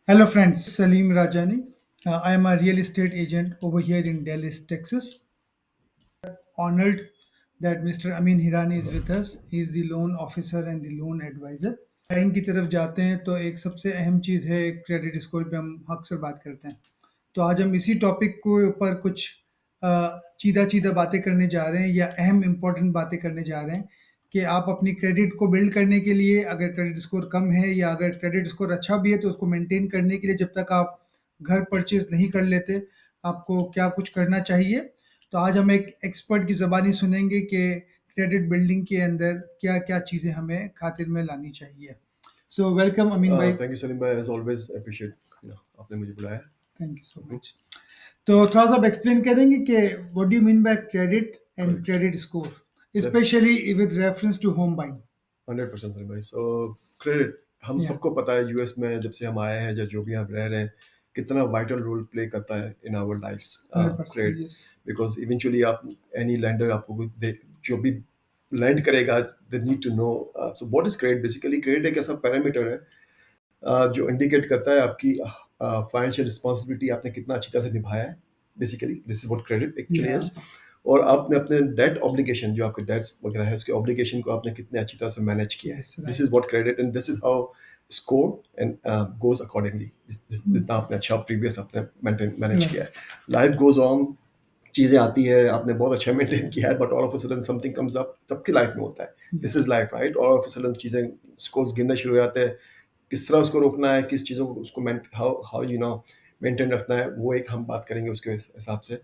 Hello, friends. Salim Rajani. I am a real estate agent over here in Dallas, Texas. Honored that Mr. Amin Hirani is with us. He is the loan officer and the loan advisor. Line की तरफ जाते हैं तो एक सबसे अहम चीज़ है credit score पे हम अक्सर बात करते हैं। तो आज हम इसी टॉपिक के ऊपर कुछ चीदा चीदा बातें करने जा रहे हैं या अहम इम्पोर्टेंट बातें करने जा रहे हैं कि आप अपनी क्रेडिट को बिल्ड करने के लिए अगर क्रेडिट स्कोर कम है या अगर क्रेडिट स्कोर अच्छा भी है तो उसको मेंटेन करने के लिए जब तक आप घर परचेज नहीं कर लेते आपको क्या कुछ करना चाहिए। तो आज हम एक एक्सपर्ट की ज़बानी सुनेंगे कि क्रेडिट बिल्डिंग के अंदर क्या क्या चीज़ें हमें खातिर में लानी चाहिए। सो वेलकम अमीन भाई। थैंक यू सलीम भाई, एज ऑलवेज अप्रिशिएट आपने मुझे बुलाया। Thank you so much. तो थोड़ा सा आप एक्सप्लेन करेंगे कि what do you mean by credit and Correct. Credit score, specially with reference to home buying. 100% Salim भाई। सो क्रेडिट हम Yeah. सबको पता है, यूएस में जब से हम आए हैं या जो भी हम रह रहे हैं, कितना वाइटल रोल प्ले करता है in our lifes 100%, credit. yes. Because eventually आप एनी लैंडर आपको जो भी लैंड करेगा, they need to know. So what is credit? Basically credit एक ऐसा पैरामीटर है जो इंडिकेट करता है आपकी फाइनेंशियल रिस्पॉन्सिबिलिटी आपने कितना अच्छी तरह से निभाया है। Basically this is what credit actually Yeah. Is. और आपने अपने डेट ऑब्लिगेशन, जो आपके डेट्स वगैरह है, उसके ऑब्लिगेशन को आपने कितने अच्छी तरह से मैनेज किया है। Yes, this right. Is what credit and this is how score and goes accordingly. जितना आपने अच्छा प्रीवियस आपने मैनेज Right. किया है, लाइफ गोज ऑन, चीजें आती है, आपने बहुत अच्छा मेंटेन किया है, but all of a sudden something comes up. सबकी लाइफ में होता है, this is life right. All of a sudden चीजें स्कोर्स गिरना शुरू हो जाते हैं। किस तरह उसको रोकना है, किस चीज़ों को उसको how how you know maintain रखना है, वो एक हम बात करेंगे उसके हिसाब से।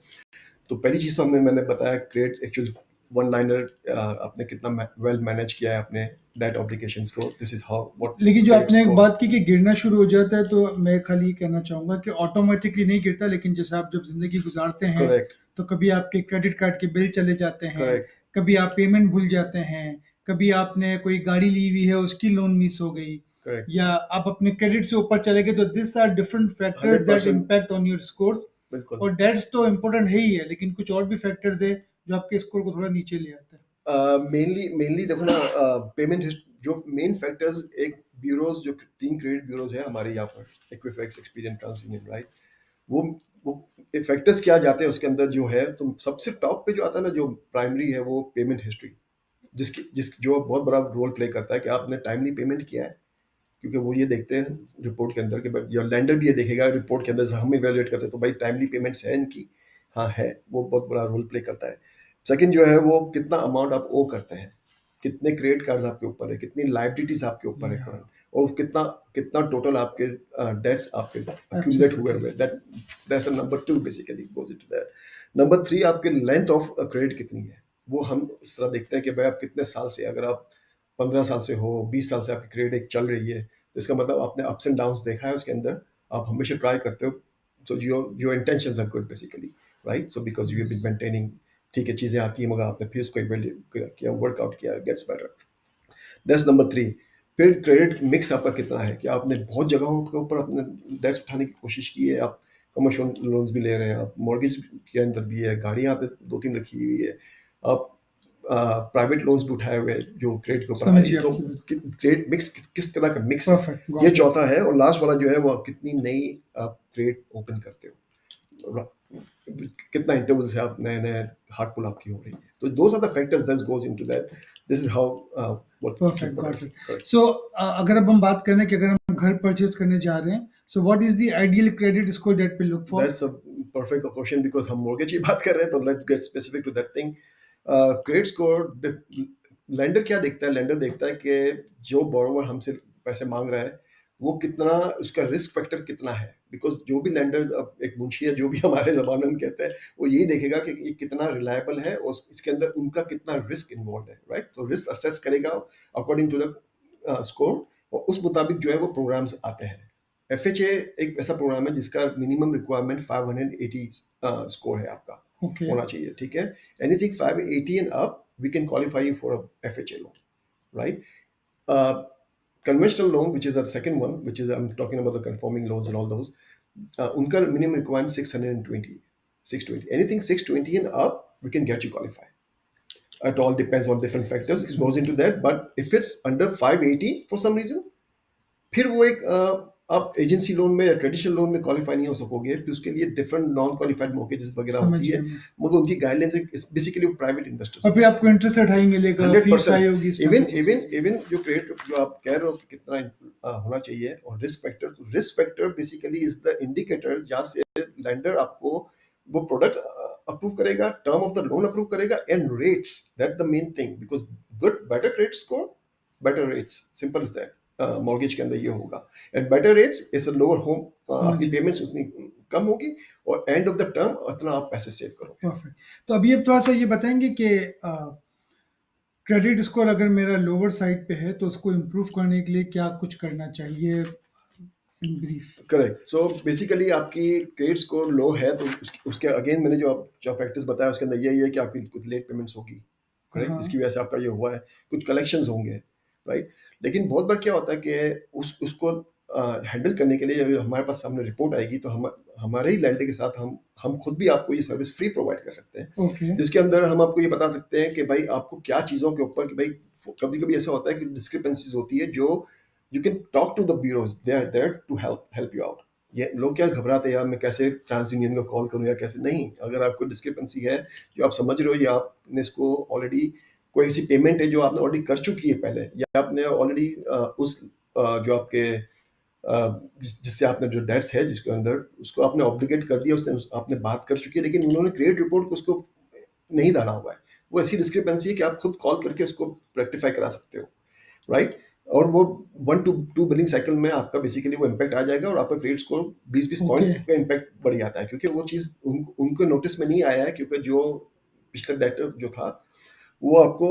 तो पहली चीज़ तो मैंने बताया क्रिएट एक्चुअल वन लाइनर आपने कितना वेल मैनेज किया है अपने डेट ऑब्लिगेशंस को। This is how what. लेकिन जो आपने एक बात की कि गिरना शुरू हो जाता है, तो मैं खाली ये कहना चाहूंगा कि ऑटोमेटिकली नहीं गिरता, लेकिन जैसे आप जब जिंदगी गुजारते हैं करेक्ट तो कभी आपके क्रेडिट कार्ड के बिल चले जाते हैं, करेक्ट कभी आप पेमेंट भूल जाते हैं, कभी आपने कोई गाड़ी ली हुई है उसकी लोन मिस हो गई, करेक्ट या आप अपने क्रेडिट से ऊपर चले गए, तो this are different factors that 100% impact on your scores. बिल्कुल। और डेट्स तो इम्पोर्टेंट है ही है, लेकिन कुछ और भी फैक्टर्स है जो आपके स्कोर को थोड़ा नीचे ले आते हैं। मेनली देखो ना, पेमेंट जो मेन फैक्टर्स, एक ब्यूरोज, जो 3 क्रेडिट ब्यूरोज है हमारे यहाँ पर, इक्विफैक्स, एक्सपीरियन, ट्रांसयूनियन, राइट। वो वो फैक्टर्स क्या जाते हैं उसके अंदर जो है, तो सबसे टॉप पे जो आता है ना, जो प्राइमरी है, वो पेमेंट हिस्ट्री, जो बहुत बड़ा रोल प्ले करता है कि आपने टाइमली पेमेंट किया है। क्योंकि वो ये देखते हैं रिपोर्ट के अंदर के, बट योर लैंडर भी ये देखेगा रिपोर्ट के अंदर से, हम इवेलुएट करते हैं तो भाई टाइमली पेमेंट्स है इनकी, हाँ है, वो बहुत बड़ा रोल प्ले करता है। सेकंड जो है, वो कितना अमाउंट आप ओ करते हैं, कितने क्रेडिट कार्ड्स आपके ऊपर है, कितनी लाइबिलिटीज आपके ऊपर है करंट, और कितना कितना टोटल आपके डेट्स आपके अक्यूमुलेट हुए हुए, that's number 2 basically goes into that. Number 3 आपके लेंथ ऑफ क्रेडिट कितनी है, वो हम इस तरह देखते हैं कि भाई आप कितने साल से, अगर आप 15 साल से हो, 20 साल से आपकी क्रेडिट एक चल रही है, तो इसका मतलब आपने अप्स एंड डाउन्स देखा है उसके अंदर, आप हमेशा ट्राई करते हो, तो your intentions are good basically, right. So because you have been maintaining, ठीक है, चीज़ें आती हैं मगर आपने फिर उसको इवैल्यूएट किया, वर्कआउट किया, गेट्स बेटर। That's number 3। फिर क्रेडिट मिक्स आपका कितना है, कि आपने बहुत जगहों के ऊपर अपने डेट्स उठाने की कोशिश की है, आप कमर्शियल लोन्स भी ले रहे हैं, आप मॉर्गेज के अंदर भी है, गाड़ियाँ आपने 2-3 रखी हुई है, आप प्राइवेट लोन्स भी उठाए हुए हैं जो क्रेडिट के ऊपर आ रही है। तो क्रेडिट मिक्स किस तरह का मिक्स, ये चौथा है। और लास्ट वाला जो है, वो कितनी नई आप क्रेडिट ओपन करते हो, कितना इंटरवल से आप नए हार्ट पुल आपकी हो रही है। तो those are the factors that goes into that. This is how perfect, got it. So अगर अब हम बात करें कि अगर हम घर परचेज करने जा रहे हैं, so what is the ideal credit score that we look for? That's a perfect question, because हम मॉर्गेज की बात कर रहे हैं, तो let's get specific to that thing. Credit score, lender क्या देखता है, लेंडर देखता है कि जो बोरोवर हमसे पैसे मांग रहा है, वो कितना, उसका रिस्क फैक्टर कितना है। बिकॉज जो भी लेंडर, एक मुंशी है, जो भी हमारे जमाने में कहते हैं, वो यही देखेगा कि ये कितना रिलायबल है और इसके अंदर उनका कितना रिस्क इन्वॉल्व है, राइट। तो रिस्क असेस करेगा अकॉर्डिंग टू द स्कोर, और उस मुताबिक जो है वो प्रोग्राम्स आते हैं। FHA एक ऐसा प्रोग्राम है जिसका मिनिमम रिक्वायरमेंट 580 स्कोर है आपका, होना चाहिए, ठीक है। Anything 580 and up, we can qualify you for a FHA loan, right? Conventional loan, which is our second one, which is, I'm talking about the conforming loans and all those, unka minimum requirement 620, 620. Anything 620 and up, we can get you qualified. It all depends on different factors. It goes into that, but if it's under 580 for some reason, फिर वो एक आप agency loan में या traditional loan में qualify नहीं हो सकोगे, फिर उसके लिए डिफरेंट नॉन क्वालिफाइड मॉर्गेजेस वगैरह समझ होती है, गया मैं। मगर उनकी गाइडलाइंस बेसिकली प्राइवेट इन्वेस्टर्स और के फिर लिए आपको होती है। इंटरेस्ट रेट हाई मिलेगा, हंड्रेड फीस हाई परसेंट। होगी, इस टाइप इवन की चीजें इवन होंगी। इवन जो क्रेडिट जो आप कह रहे हो कि कितना होना चाहिए, और risk factor basically is the indicator जहाँ से लेंडर आपको वो प्रोडक्ट अप्रूव करेगा, term of the loan approve करेगा, and rates, that the main thing, because good better credit score, better rates, simple is that. Mortgage के अंदर ये होगा, and better rates is a lower home, समझ आपकी गया। Payments उतनी कम होगी, और एंड ऑफ द टर्म उतना आप पैसे सेव करोगे। परफेक्ट। तो अभी आप थोड़ा सा ये बताएंगे कि क्रेडिट स्कोर अगर मेरा लोअर साइड पे है तो उसको इम्प्रूव करने के लिए क्या कुछ करना चाहिए, in brief. Correct. So basically आपकी क्रेडिट स्कोर लो है तो उसके अगेन मैंने जो फैक्टर्स बताया उसके अंदर यही है कि आपकी कुछ लेट पेमेंट्स होगी, करेक्ट, हाँ। जिसकी वजह से आपका ये हुआ है, कुछ कलेक्शंस होंगे, राइट। लेकिन बहुत बार क्या होता है कि उसको हैंडल करने के लिए अगर हमारे पास सामने रिपोर्ट आएगी तो हम हमारे ही लैंडर के साथ हम खुद भी आपको ये सर्विस फ्री प्रोवाइड कर सकते हैं, ओके। जिसके अंदर हम आपको ये बता सकते हैं कि भाई आपको क्या चीज़ों के ऊपर, कि भाई कभी कभी ऐसा होता है कि डिस्क्रिपेंसीज होती है जो you can talk to the bureaus, they are there to help you out. ये लोग क्या घबराते हैं यार, मैं कैसे ट्रांस यूनियन को कॉल करूं या कैसे नहीं, अगर आपको डिस्क्रिपेंसी है जो आप समझ रहे हो, या आपने इसको ऑलरेडी कोई ऐसी पेमेंट है जो आपने ऑलरेडी कर चुकी है पहले, या आपने ऑलरेडी उस जो आपके जिससे आपने जो डेट्स है जिसके अंदर उसको आपने ऑब्लिगेट कर दिया, उसने आपने बात कर चुकी है, लेकिन उन्होंने क्रेडिट रिपोर्ट को उसको नहीं डाला हुआ है, वो ऐसी डिस्क्रिपेंसी है कि आप खुद कॉल करके उसको रेक्टिफाई करा सकते हो, राइट। और वो 1 to 2 बिलिंग साइकिल में आपका बेसिकली वो इम्पैक्ट आ जाएगा, और आपका क्रेडिट स्कोर 20-20 ओके। पॉइंट का इम्पैक्ट बढ़ जाता है, क्योंकि वो चीज़ उनको नोटिस में नहीं आया है, क्योंकि जो पिछला डेटा जो था वो आपको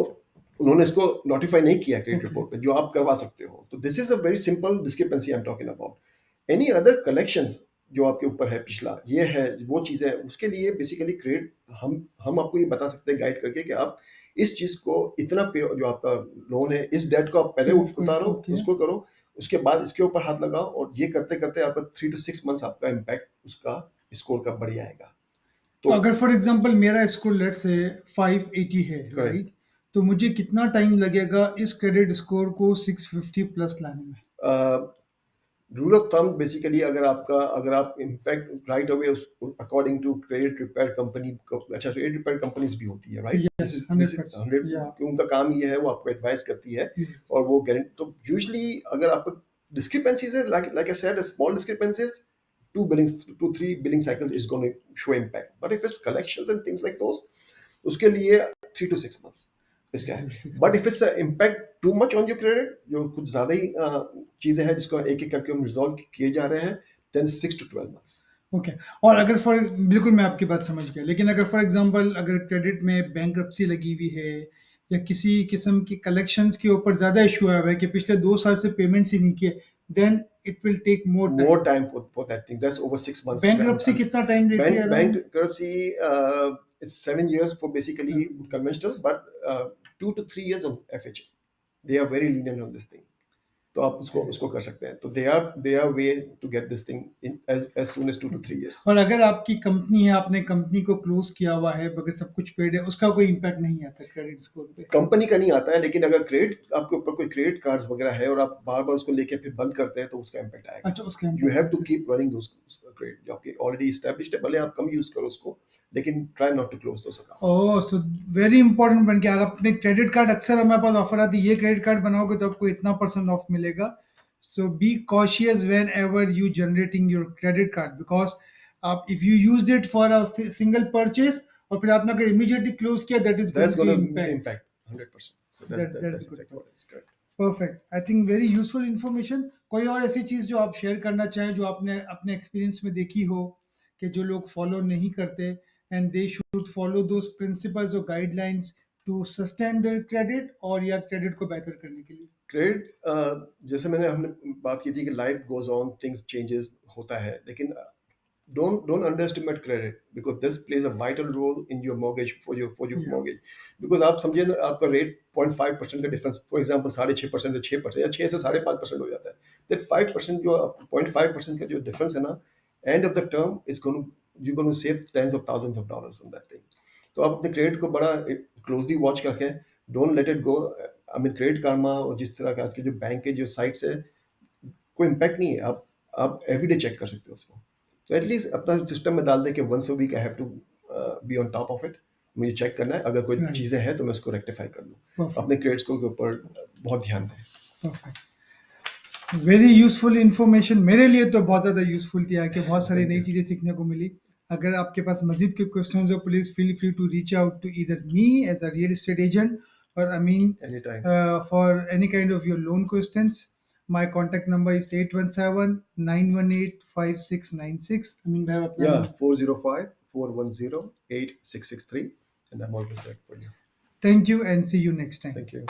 उन्होंने इसको नोटिफाई नहीं किया क्रेडिट ओके। रिपोर्ट पे, जो आप करवा सकते हो। तो this is a very simple discrepancy I am talking about. Any other collections जो आपके ऊपर है पिछला, ये है वो चीज़ है, उसके लिए बेसिकली क्रेडिट हम आपको ये बता सकते हैं गाइड करके कि आप इस चीज़ को इतना पे, जो आपका लोन है इस डेट को आप पहले उतारो, ओके। उसको करो, उसके बाद इसके ऊपर हाथ लगाओ, और ये करते करते आपका 3 to 6 मंथ्स आपका इम्पैक्ट उसका स्कोर का बढ़ जाएगा। तो तो अगर फॉर एग्जांपल मेरा स्कोर लेट से 580 है, करेक्ट। राइट, तो मुझे कितना टाइम लगेगा इस क्रेडिट स्कोर को 650 प्लस लाने में? रूल ऑफ थंब बेसिकली, अगर आप impact right away according to credit repair company, अच्छा क्रेडिट रिपेयर कंपनीज भी होती है, राइट, यस, दिस इज 100%। 100, या। उनका काम ये है, वो आपको एडवाइस करती है, यस। और वो गारंटी, तो यूजुअली अगर आपको डिस्क्रिपेंसीज है, like I said, small discrepancies, 2 billing cycles is going to show impact, but if it's collections and things like those, उसके लिए 3 to 6 months इसका है। 6 but if months। Its impact too much on your credit, जो कुछ ज्यादा ही चीजें हैं जिसको एक एक करके हम रिजॉल्व किए जा रहे हैं, देन 6 to 12 months। ओके। और अगर फॉर बिल्कुल मैं आपकी बात समझ गया, लेकिन अगर फॉर एग्जांपल अगर क्रेडिट में बैंक्रप्सी लगी हुई है या किसी किस्म की कलेक्शंस के ऊपर ज्यादा इशू आया हुआ है कि पिछले 2 साल से पेमेंट्स ही नहीं किए, then it will take more More time. time for that thing, that's over 6 months। Bankruptcy कितना टाइम लेती है around? Bankruptcy is 7 years for basically 7 conventional, years? but 2 to 3 years on FHA, they are very lenient on this thing, तो आप उसको okay. उसको कर सकते हैं, तो they are way to get this thing in as soon as 2 to 3 years। और अगर आपकी कंपनी है, आपने कंपनी को क्लोज किया हुआ है, अगर सब कुछ पेड है, उसका कोई इम्पैक्ट नहीं आता क्रेडिट स्कोर पे? कंपनी का नहीं आता है, लेकिन अगर क्रेडिट आपके ऊपर कोई क्रेडिट कार्ड्स वगैरह है और आप बार बार उसको लेके फिर बंद करते हैं, तो उसका इम्पैक्ट आएगा। अच्छा, उसका यू हैव इम्पैक्ट टू आता है। कीप रनिंग दोस क्रेडिट जो आपके ऑलरेडी एस्टेब्लिश्ड है, भले आप कम यूज करो उसको, लेकिन try not to close those accounts. Oh, so very important बन गया। आप अपने क्रेडिट कार्ड, अक्सर हमारे पास ऑफर आती है, ये क्रेडिट कार्ड बनाओगे तो आपको इतना परसेंट ऑफ मिलेगा। So be cautious whenever you generating your credit card, because आप if you use it for a single purchase और फिर आपने अगर इमीडिएटली क्लोज किया, that is that's going to gonna impact. Impact 100%। So that's that's good. Exactly what is correct. Perfect. I think very useful information. कोई और ऐसी चीज जो आप शेयर करना चाहें, जो आपने अपने एक्सपीरियंस में देखी हो कि जो लोग फॉलो नहीं करते, and they should follow those principles और guidelines to sustain their credit, और या क्रेडिट को बेहतर करने के लिए? क्रेडिट जैसे हमने बात की थी कि life goes on, things changes होता है, लेकिन don't underestimate credit, because this plays a vital role in your mortgage, for your या। mortgage, because आप समझिए ना, आपका रेट 0.5% का डिफरेंस, फॉर एग्जांपल 6.5% से 6%, या 6 से 5.5% हो जाता है, दैट 5% जो 0.5% का जो डिफरेंस है ना, end of the term is going you going to save tens of thousands of dollars on that thing. तो आप अपने क्रेडिट को बड़ा क्लोजली वॉच रखें, don't let it go. I mean Credit Karma और जिस तरह का आज के जो बैंक के जो साइट्स है, कोई इम्पैक्ट नहीं है। आप आप एवरीडे चेक कर सकते हो उसको। तो एटलीस्ट अपना सिस्टम में डाल दें कि once a week I have to be on top of it. मुझे चेक करना है, अगर कोई Right. चीज़ें हैं तो मैं उसको रेक्टिफाई कर लूँ। Perfect. अपने क्रेडिट स्कोर के ऊपर बहुत ध्यान दें। परफेक्ट, वेरी यूजफुल इंफॉर्मेशन, मेरे लिए तो बहुत ज़्यादा यूजफुल थी, आके बहुत सारी Thank नई you. चीज़ें सीखने को मिली। अगर आपके पास मजीद के क्वेश्चंस हो, please feel free to reach out to either me as a real estate agent और Amin Anytime. for any kind of your loan questions. My contact number is 817-918-5696. I mean, Yeah, 405-410-8663, and I'm always there for you. thank you and see you next time. Thank you.